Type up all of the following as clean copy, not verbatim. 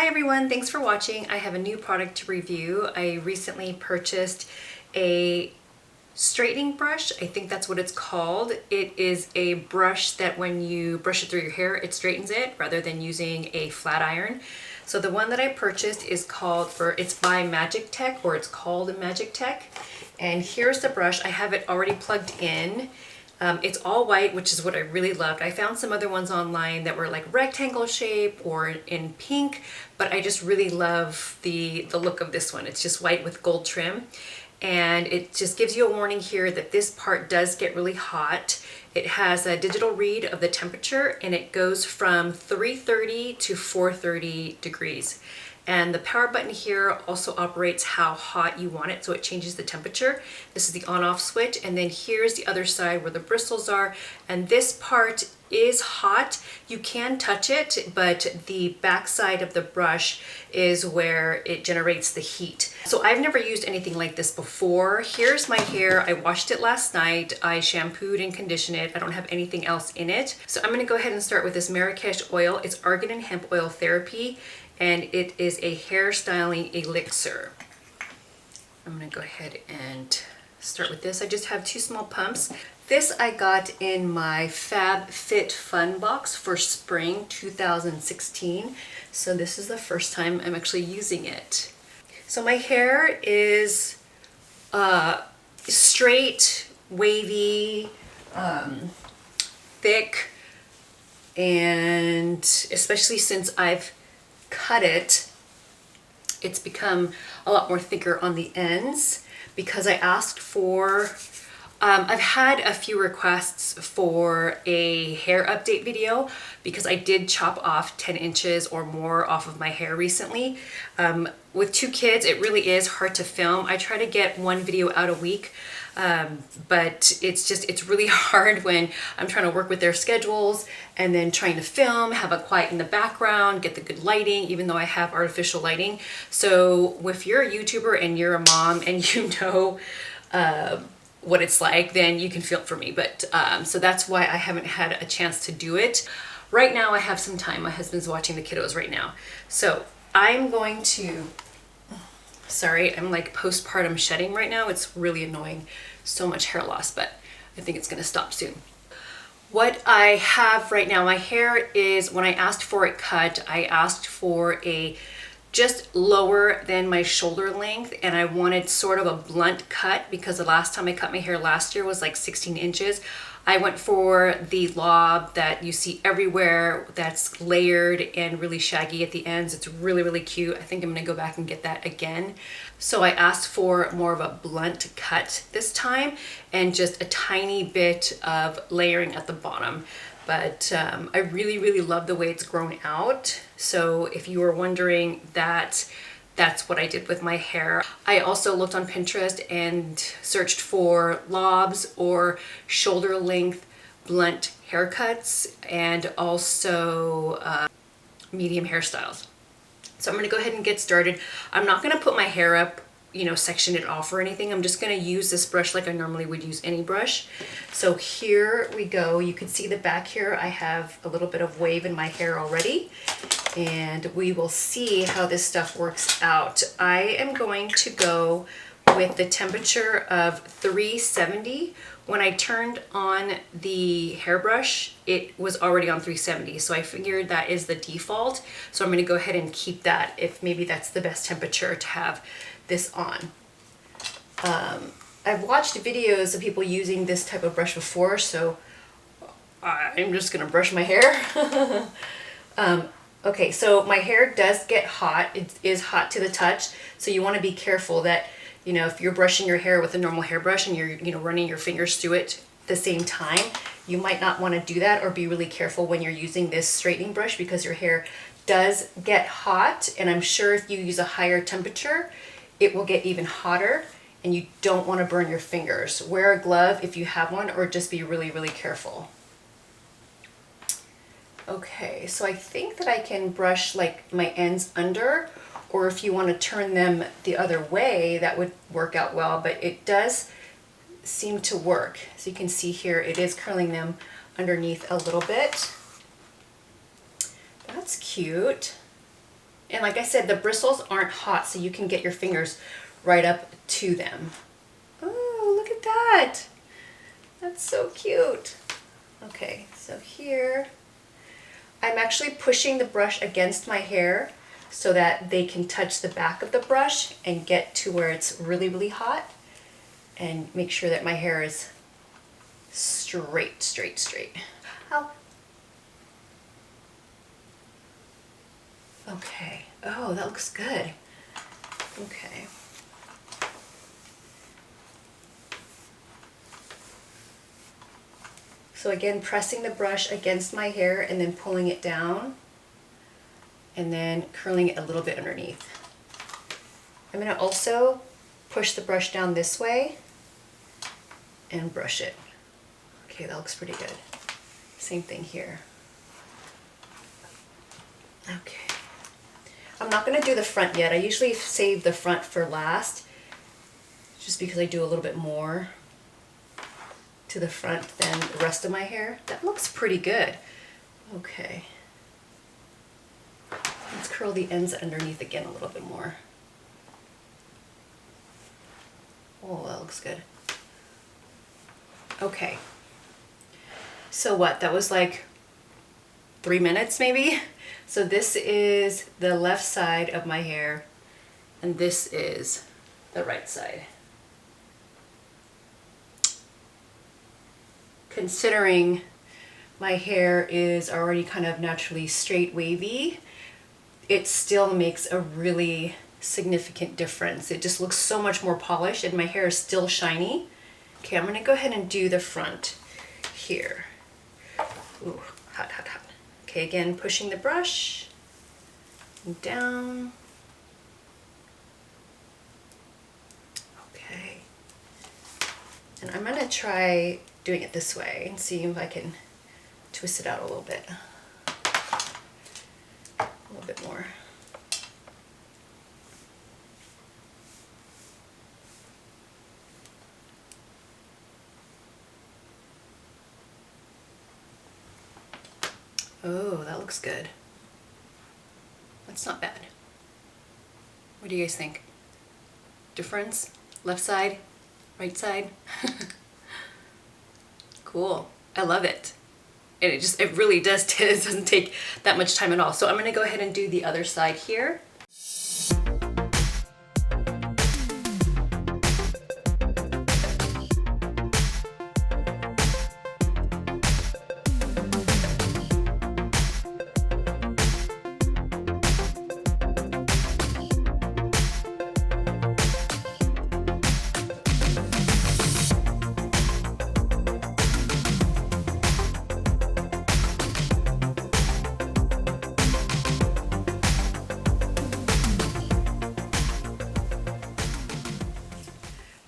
Hi everyone, thanks for watching. I have a new product to review. I recently purchased a straightening brush. I think that's what it's called. It is a brush that when you brush it through your hair, it straightens it rather than using a flat iron. So the one that I purchased is it's by MagicTec, or it's called a MagicTec. And here's the brush. I have it already plugged in. It's all white, which is what I really loved. I found some other ones online that were like rectangle shape or in pink, but I just really love the look of this one. It's just white with gold trim. And it just gives you a warning here that this part does get really hot. It has a digital read of the temperature, and it goes from 330 to 430 degrees. And the power button here also operates how hot you want it, so it changes the temperature. This is the on-off switch, and then here's the other side where the bristles are, and this part is hot. You can touch it, but the back side of the brush is where it generates the heat. So I've never used anything like this before. Here's my hair. I washed it last night. I shampooed and conditioned it. I don't have anything else in it. So I'm gonna go ahead and start with this Marrakesh oil. It's Argan and Hemp Oil Therapy, and it is a hair styling elixir. I'm gonna go ahead and start with this. I just have 2 small pumps. This I got in my Fab Fit Fun box for spring 2016. So this is the first time I'm actually using it. So my hair is straight, wavy, thick, and especially since I've cut it, it's become a lot more thicker on the ends because I asked for, I've had a few requests for a hair update video because I did chop off 10 inches or more off of my hair recently. With 2 kids, it really is hard to film. I try to get 1 video out a week, but it's really hard when I'm trying to work with their schedules and then trying to film, have it quiet in the background, get the good lighting, even though I have artificial lighting. So if you're a YouTuber and you're a mom and you know what it's like, then you can film for me. But so that's why I haven't had a chance to do it. Right now I have some time. My husband's watching the kiddos right now. So I'm going to, sorry, I'm like postpartum shedding right now. It's really annoying. So much hair loss, but I think it's gonna stop soon. What I have right now, my hair is, when I asked for it cut, I asked for a just lower than my shoulder length, and I wanted sort of a blunt cut because the last time I cut my hair last year was like 16 inches. I went for the lob that you see everywhere, that's layered and really shaggy at the ends. It's really, really cute. I think I'm gonna go back and get that again. So I asked for more of a blunt cut this time and just a tiny bit of layering at the bottom. But I really, really love the way it's grown out. So if you were wondering, that's what I did with my hair. I also looked on Pinterest and searched for lobs or shoulder length blunt haircuts, and also medium hairstyles. So I'm gonna go ahead and get started. I'm not gonna put my hair up, you know, section it off or anything. I'm just gonna use this brush like I normally would use any brush. So here we go. You can see the back here. I have a little bit of wave in my hair already, and we will see how this stuff works out. I am going to go with the temperature of 370. When I turned on the hairbrush, it was already on 370, so I figured that is the default. So I'm gonna go ahead and keep that, if maybe that's the best temperature to have this on. I've watched videos of people using this type of brush before, so I'm just gonna brush my hair. Okay, so my hair does get hot. It is hot to the touch, so you want to be careful that, you know, if you're brushing your hair with a normal hairbrush and you're, you know, running your fingers through it at the same time, you might not want to do that, or be really careful when you're using this straightening brush because your hair does get hot, and I'm sure if you use a higher temperature, it will get even hotter, and you don't want to burn your fingers. Wear a glove if you have one, or just be really, really careful. Okay, so I think that I can brush like my ends under, or if you want to turn them the other way, that would work out well, but it does seem to work. So you can see here, it is curling them underneath a little bit. That's cute. And like I said, the bristles aren't hot, so you can get your fingers right up to them. Oh, look at that. That's so cute. Okay, so here, I'm actually pushing the brush against my hair so that they can touch the back of the brush and get to where it's really, really hot, and make sure that my hair is straight, straight, straight. Ow. Okay. Oh, that looks good. Okay. So again, pressing the brush against my hair and then pulling it down and then curling it a little bit underneath. I'm going to also push the brush down this way and brush it. Okay, that looks pretty good. Same thing here. Okay. I'm not going to do the front yet. I usually save the front for last, just because I do a little bit more to the front than the rest of my hair. That looks pretty good. Okay. Let's curl the ends underneath again a little bit more. Oh, that looks good. Okay. So what? That was like 3 minutes maybe? So this is the left side of my hair, and this is the right side. Considering my hair is already kind of naturally straight wavy, it still makes a really significant difference. It just looks so much more polished and my hair is still shiny. Okay, I'm gonna go ahead and do the front here. Ooh, hot, hot, hot. Okay, again, pushing the brush down. Okay. And I'm gonna try doing it this way and see if I can twist it out a little bit. A little bit more. Oh, that looks good. That's not bad. What do you guys think? Difference? Left side? Right side? Cool. I love it. And it really does, it doesn't take that much time at all. So I'm gonna go ahead and do the other side here.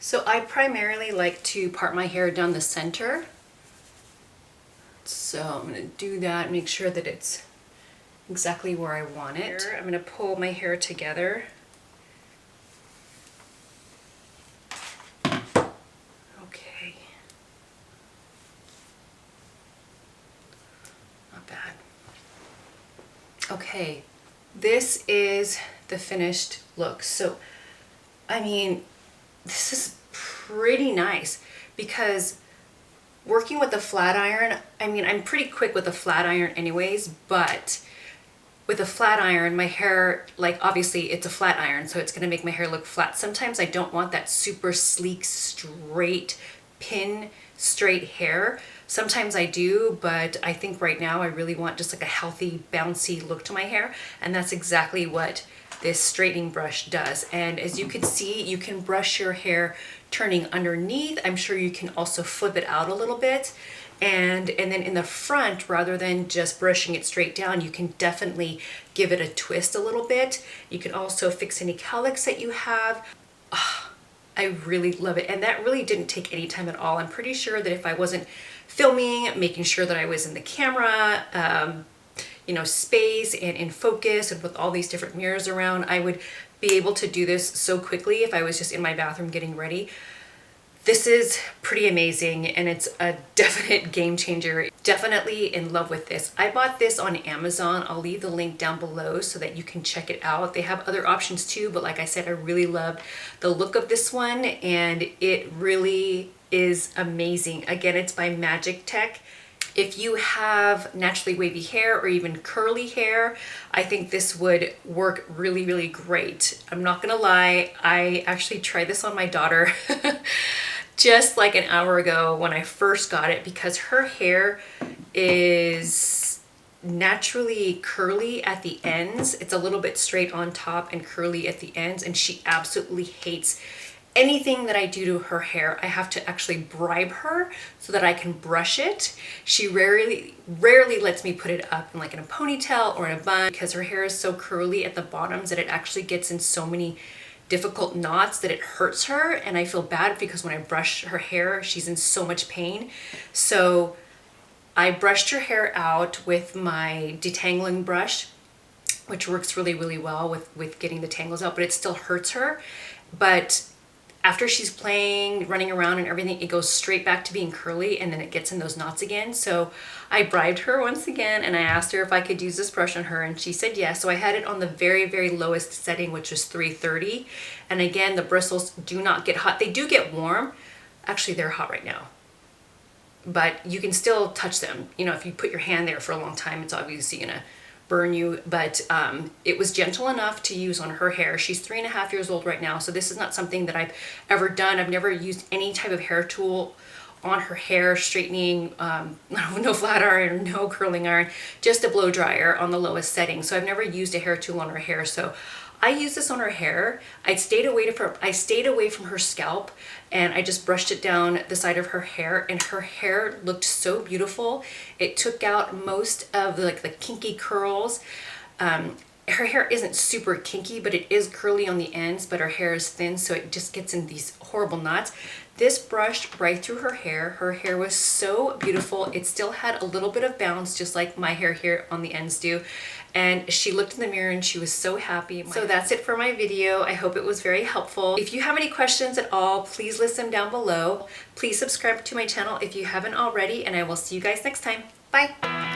So I primarily like to part my hair down the center. So I'm going to do that, make sure that it's exactly where I want it. I'm going to pull my hair together. Okay. Not bad. Okay, this is the finished look. So, I mean, this is pretty nice because working with the flat iron, I mean, I'm pretty quick with the flat iron anyways, but with a flat iron, my hair, like obviously it's a flat iron, so it's gonna make my hair look flat. Sometimes I don't want that super sleek, straight, pin straight hair. Sometimes I do, but I think right now I really want just like a healthy, bouncy look to my hair, and that's exactly what this straightening brush does. And as you can see, you can brush your hair turning underneath. I'm sure you can also flip it out a little bit. And then in the front, rather than just brushing it straight down, you can definitely give it a twist a little bit. You can also fix any cowlicks that you have. Oh, I really love it. And that really didn't take any time at all. I'm pretty sure that if I wasn't filming, making sure that I was in the camera, you know, space and in focus and with all these different mirrors around, I would be able to do this so quickly if I was just in my bathroom getting ready. This is pretty amazing, and it's a definite game changer. Definitely in love with this. I bought this on Amazon. I'll leave the link down below so that you can check it out. They have other options too, but like I said, I really loved the look of this one, and it really is amazing. Again, it's by MagicTec. If you have naturally wavy hair or even curly hair, I think this would work really, really great. I'm not gonna lie, I actually tried this on my daughter just like an hour ago when I first got it, because her hair is naturally curly at the ends. It's a little bit straight on top and curly at the ends, and she absolutely hates anything that I do to her hair. I have to actually bribe her so that I can brush it. She rarely lets me put it up in like in a ponytail or in a bun, because her hair is so curly at the bottoms that it actually gets in so many difficult knots that it hurts her, and I feel bad because when I brush her hair, she's in so much pain. So I brushed her hair out with my detangling brush, which works really, really well with getting the tangles out, but it still hurts her. But after she's playing, running around and everything, it goes straight back to being curly, and then it gets in those knots again. So I bribed her once again, and I asked her if I could use this brush on her, and she said yes. So I had it on the very, very lowest setting, which was 330. And again, the bristles do not get hot. They do get warm. Actually, they're hot right now, but you can still touch them. You know, if you put your hand there for a long time, it's obviously gonna burn you, but it was gentle enough to use on her hair. She's 3.5 years old right now, so this is not something that I've ever done. I've never used any type of hair tool on her hair, straightening, no flat iron, no curling iron, just a blow dryer on the lowest setting. So I've never used a hair tool on her hair. So I used this on her hair. I stayed away from her scalp, and I just brushed it down the side of her hair, and her hair looked so beautiful. It took out most of the kinky curls. Her hair isn't super kinky, but it is curly on the ends, but her hair is thin, so it just gets in these horrible knots. This brushed right through her hair. Her hair was so beautiful. It still had a little bit of bounce, just like my hair here on the ends do. And she looked in the mirror and she was so happy. So that's it for my video. I hope it was very helpful. If you have any questions at all, please list them down below. Please subscribe to my channel if you haven't already, and I will see you guys next time. Bye.